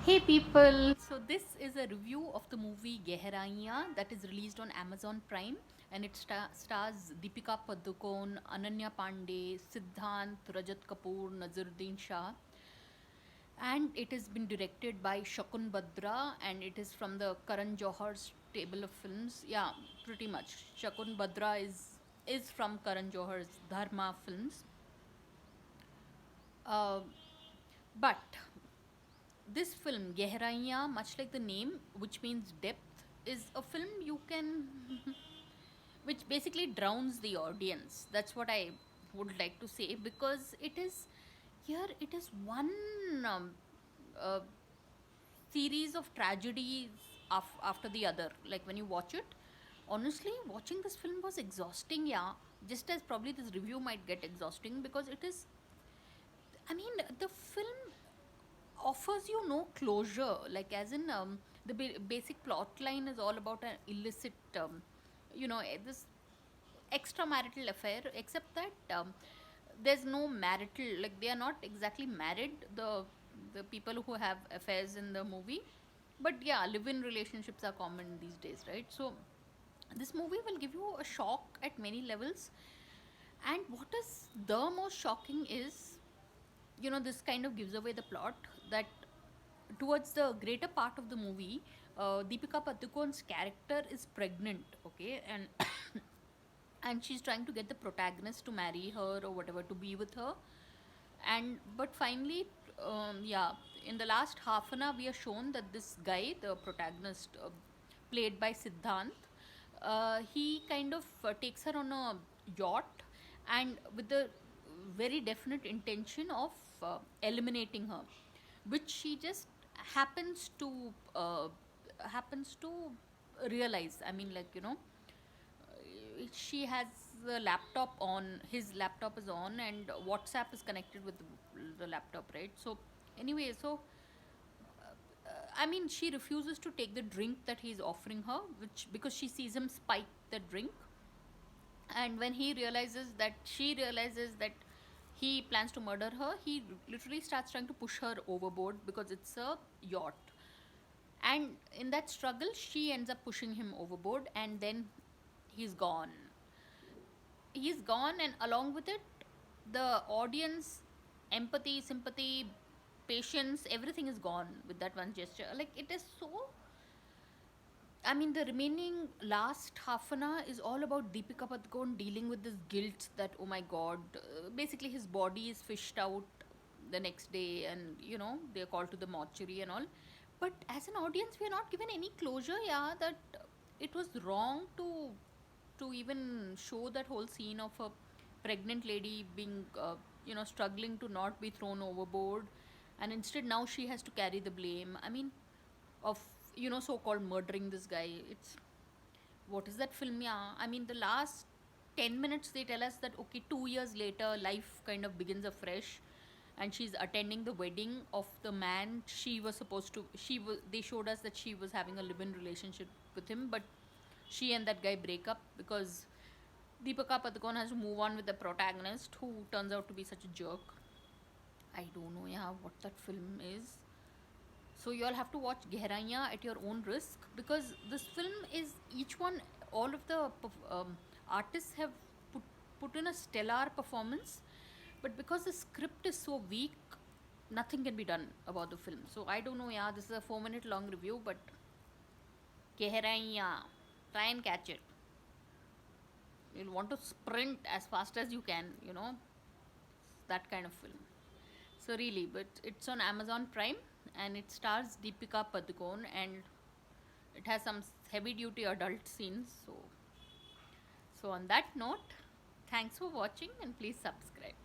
Hey people! So this is a review of the movie Gehraiyyan that is released on Amazon Prime, and it stars Deepika Padukone, Ananya Pandey, Siddhant, Rajat Kapoor, Nazaruddin Shah, and it has been directed by Shakun Badra, and it is from the Karan Johar's table of films. Yeah, pretty much. Shakun Badra is from Karan Johar's Dharma films. Uh, but this film, Gehraiyyan, much like the name, which means depth, is a film you can, which basically drowns the audience. That's what I would like to say because it is one um, uh, series of tragedies after the other. Like when you watch it, honestly, watching this film was exhausting, yeah. Just as probably this review might get exhausting because it is, I mean, the film offers you no closure. Like, as in, the basic plot line is all about an illicit, this extramarital affair, except that there's no marital, like, they are not exactly married, the people who have affairs in the movie. But yeah, live in relationships are common these days, right? So, this movie will give you a shock at many levels. And what is the most shocking is, this kind of gives away the plot that towards the greater part of the movie, Deepika Padukone's character is pregnant, okay, and and she's trying to get the protagonist to marry her or whatever, to be with her. And but finally, yeah, in the last half an hour we are shown that this guy, the protagonist, played by Siddhant, he kind of takes her on a yacht, and with the very definite intention of eliminating her, which she just happens to uh, happens to realize. I mean, like, she has the laptop on, his laptop is on, and WhatsApp is connected with the laptop, right? So anyway, so I mean, she refuses to take the drink that he's offering her, which, because she sees him spike the drink. And when she realizes that he plans to murder her, he literally starts trying to push her overboard because it's a yacht. And in that struggle, she ends up pushing him overboard, and then he's gone. He's gone, and along with it, the audience empathy, sympathy, patience, everything is gone with that one gesture. Like, it is so, I mean, the remaining last half an hour is all about Deepika Padukone dealing with this guilt that, oh my god, basically his body is fished out the next day, and they're called to the mortuary and all. But as an audience, we are not given any closure, yeah, that it was wrong to even show that whole scene of a pregnant lady being, struggling to not be thrown overboard, and instead now she has to carry the blame. I mean, of so-called murdering this guy. It's, what is that film, yeah. I mean, the last 10 minutes they tell us that, okay, 2 years later life kind of begins afresh, and she's attending the wedding of the man she was supposed to, they showed us that she was having a live-in relationship with him, but she and that guy break up because Deepika Padukone has to move on with the protagonist, who turns out to be such a jerk. I don't know, yeah, what that film is. So you all have to watch Gehraiyyan at your own risk, because this film is, each one, all of the artists have put in a stellar performance, but because the script is so weak, nothing can be done about the film. So I don't know, yeah, this is a 4 minute long review, but Gehraiyyan, try and catch it. You'll want to sprint as fast as you can, that kind of film. So really, but it's on Amazon Prime, and it stars Deepika Padukone, and it has some heavy duty adult scenes. So on that note, thanks for watching, and please subscribe.